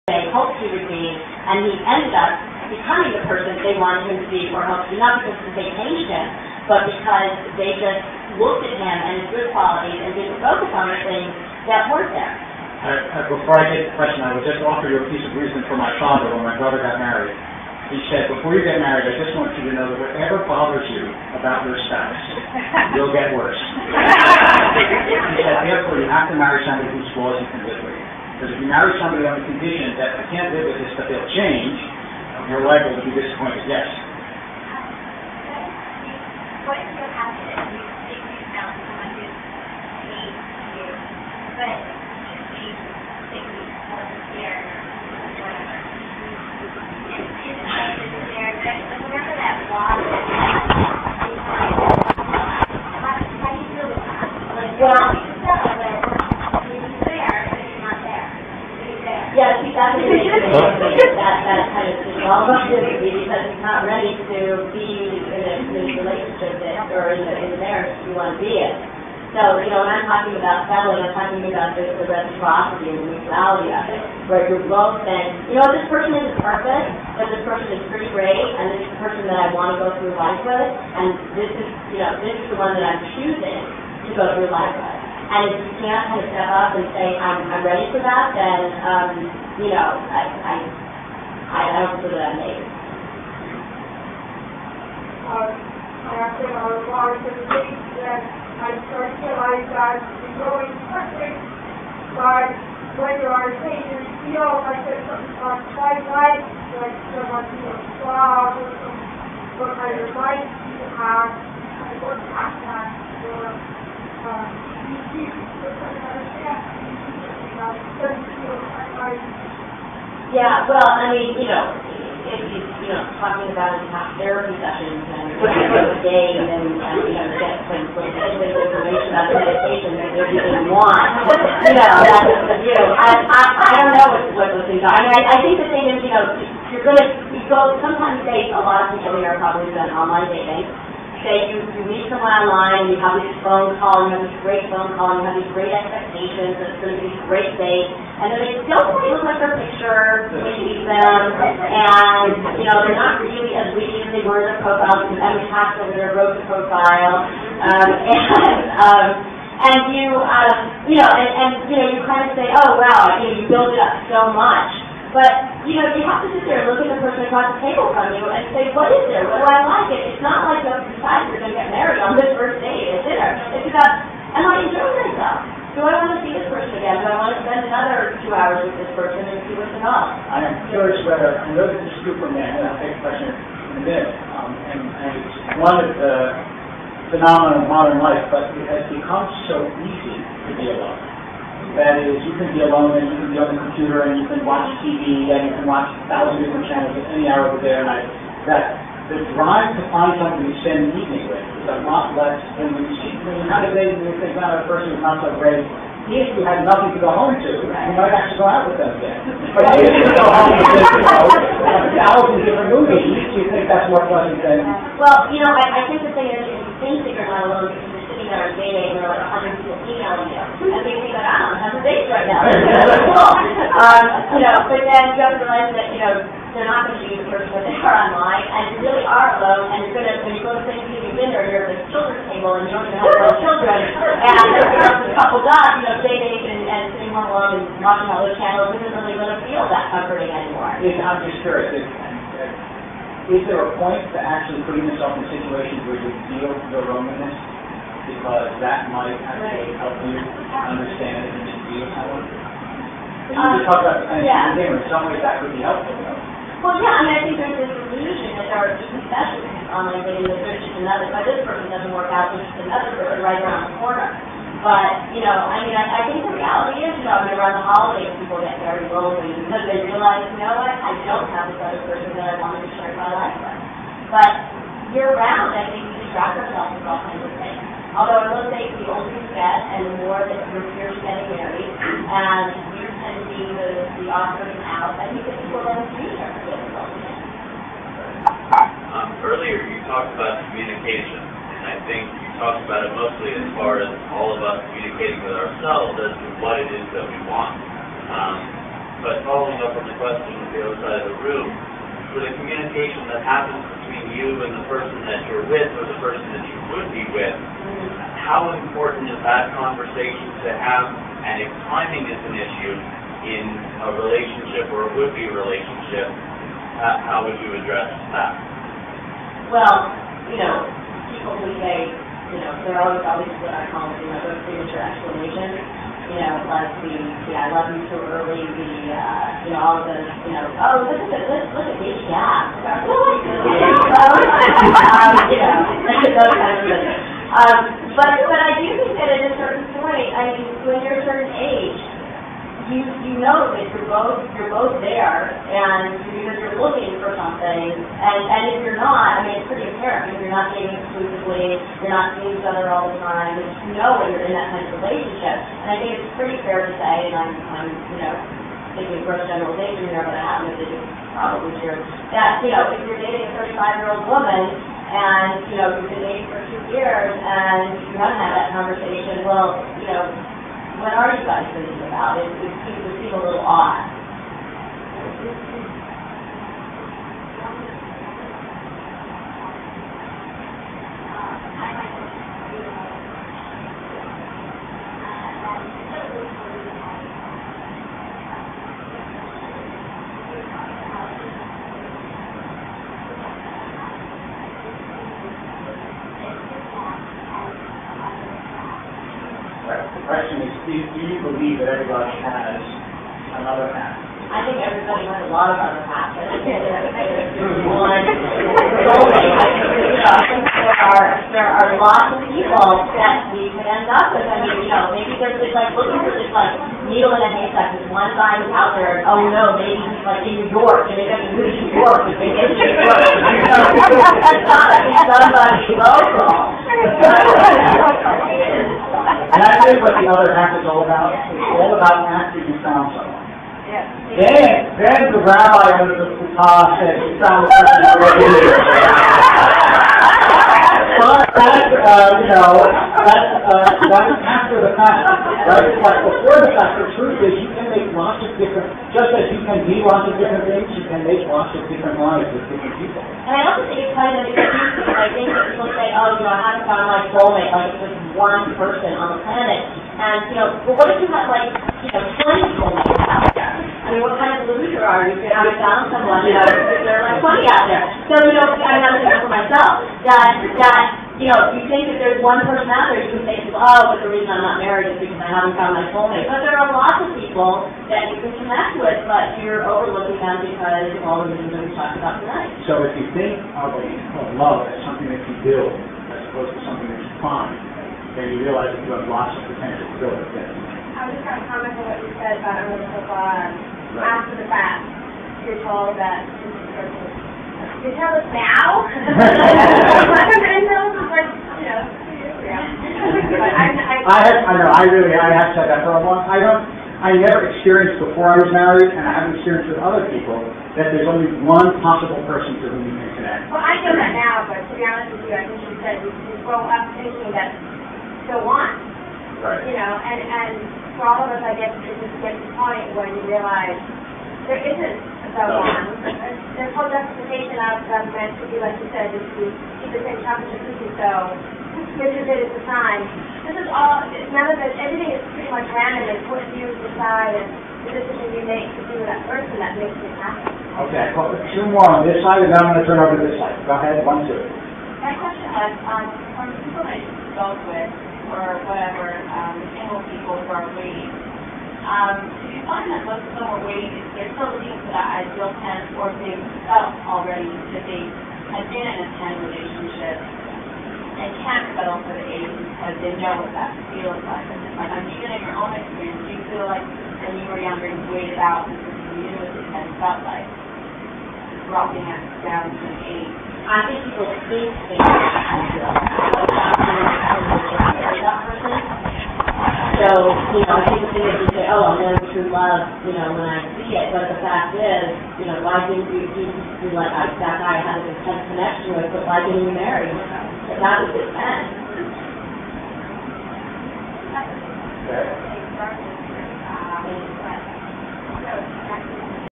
they hoped he would be, and he ended up becoming the person they wanted him to be or hoped to be, not because they changed him, but because they just looked at him and his good qualities and didn't focus on the things that weren't there. Before I get the question, I would just offer you a piece of wisdom from my father when my brother got married. He said, before you get married, I just want you to know that whatever bothers you about your spouse, you'll get worse. He said, therefore, you have to marry somebody whose flaws you can live with. Because if you marry somebody on the condition that I can't live with this, but they'll change, you're liable to be disappointed. Yes? What if you're happy that you think you found someone who needs you, but just needs maybe there or whatever? And is there, whatever that was, how do you feel about that? Like, well, you can tell that he's there, but he's not there. He's there. Yeah, see, that's the thing. That kind of is all about this, because he's not ready to be in a relationship that, or in the marriage you want to be in. So, when I'm talking about settling, I'm talking about the reciprocity and the mutuality of it, where you're both saying, this person isn't perfect, but this person is pretty great, and this is the person that I want to go through life with, and this is the one that I'm choosing to go through life with. And if you can't kind of step up and say, I'm ready for that, then, I don't feel that I'm made. After our lives and things that I start to realize that it's always perfect, but when you're on a page and you feel like there's something not quite right, like someone who was flawed or what kind of advice you have, I work past that, or you understand, doesn't feel quite right. Yeah, well, I mean, if you talking about therapy sessions and a day and then get some information about the meditation that they didn't want. I don't know what those things are. I mean, I think the thing is, you're going to go. Sometimes a lot of people here are probably done online dating. Say you meet someone online, and you have this phone call, and you have this great phone call, and you have these great expectations, and it's going to be a great date, and then they don't quite look like their picture when you meet them, and, they're not really as witty as they were in their profile, because every tax over there wrote the profile, and you kind of say, oh, wow, you build it up so much. But, you have to sit there and look at the person across the table from you and say, what is there? What do I like? It's not like you have to decide you're going to get married on this first date at dinner. It's about, am I enjoying myself? Do I want to see this person again? Do I want to spend another 2 hours with this person and see what's involved? I am curious whether, I know this is true for men, and I'll take a question in a minute, and it's one of the phenomena of modern life, but it has become so easy to be alone. That is, you can be alone and you can be on the computer and you can watch TV and you can watch 1,000 different channels at any hour of the day or night. That the drive to find somebody to spend the evening with is a lot less than when you see. How do they think about a person who's not so great? If you had nothing to go home to, you might actually go out with them again. But if you go home with 1,000 different movies, do you think that's more pleasant than? Well, I think the thing is, if you think that you're not alone, that are dating, and there are like 100 people emailing you, and they think that I don't have a date right now. Cool. But then you have to realize that, they're not going to be the person that they are online, and you really are alone, and when you go to Thanksgiving dinner, you're at the children's table, and you don't even have your own children, and coupled up, dating and sitting home alone and watching all those channels isn't really going to feel that comforting anymore. I'm just curious, is there a point to actually putting yourself in situations where you feel your loneliness? Because that might actually help you understand it and just feel someone. You talk about the kind of thing, in some ways that could be helpful, Well, yeah, I think there's this illusion that there are even specialists online dating that there's just another, but this person doesn't work out, there's just another person right around the corner. But, I think the reality is, around the holidays, people get very lonely because they realize, I don't have this other person that I want to share my life with. But year-round, I think we distract ourselves with all kinds of things. Although I will say the older you get and the more that your peers getting married and you tend to be the odd person out, I think that people then see their difficult again. Earlier you talked about communication, and I think you talked about it mostly as far as all of us communicating with ourselves as to what it is that we want. But following up on the question on the other side of the room, for the communication that happens between you and the person that you're with or the person that you would be with, how important is that conversation to have, and if timing is an issue in a relationship or a would-be relationship, how would you address that? Well, people who say, there are always what I call, those premature explanations. Like I love you too early, all of those, oh, look at these gaps. Those kinds of things. But I do think that at a certain point, when you're a certain age, you know that you're both there, and because you're looking for something, and if you're not, it's pretty apparent. If you're not dating exclusively, you're not seeing each other all the time, you know when you're in that kind of relationship. And I think it's pretty fair to say, and I'm thinking gross generalization here, but I happen to think it's probably true, that, if you're dating a 35-year-old woman, and, you've been dating for 2 years, and you haven't had that conversation, well, what are you guys thinking about? It would seem a little odd. The question is, do you believe that everybody has another half? I think everybody has a lot of other halves. I think there are lots of people that we could end up with. Maybe there's this looking for this needle in a haystack. This one guy who's out there, and, oh no, maybe he's in New York, and maybe I can move to New York if they get to New York. It's not somebody local. And I think what the other half is all about. It's all about after you found someone. Then the rabbi under the putah said, "You found the person who already is." But that's after the fact, right? But before the fact, the truth is you can make lots of different, just as you can be lots of different things, you can make lots of different lives with different people. And I also think it's kind of an excuse because I think that people say, oh, I haven't found my soulmate, it's just one person on the planet. And, but what if you have 20 soulmates out there? What kind of loser are you if you haven't found someone, there are 20 out there. So, I have to think for myself that you think that there's one person out there, you can say, oh, but the reason I'm not married is because I haven't found my soulmate. But there are lots of people that you can connect with, but you're overlooking them because of all the reasons that we talked about tonight. So if you think of love as something that you build, as opposed to something that you find, then you realize that you have lots of potential to build it. I was just going to comment on what you said about under the after the fact. You're told that you tell us now? I'm going to tell us I have said that for a long time. I never experienced before I was married, and I haven't experienced with other people, that there's only one possible person to whom you can connect. Well, I know that now, but to be honest with you, I think you said you grow up thinking that still want. Right. And for all of us, I guess it just gets to the point where you realize there isn't the one. There's whole justification of them meant to be, like you said, just to keep the same temperature cookie, so this is it at the time. This is all, none of it, everything is pretty much random. It's what you decide and the decision you make to do with that person that makes it happen. Okay, well, 2 more on this side, and then I'm going to turn over to this side. Go ahead, 1, 2. My question was, from people that you spoke with, or whatever, single people who are waiting, do you find that most of them are waiting, they're still looking for that ideal 10, or if they've felt already that they have been in a 10 relationship and can't settle for the 8 because they know what that feels like? Even in your own experience, do you feel like when you were younger you waited out because you knew what the 10 felt like, dropping it down to an 8? I think people think they marry that person. So, people think that you say, oh, I'll know true love, when I see it. But the fact is, why didn't you be like, that guy I had an intense connection with, but why didn't you marry him? That was his end. Okay.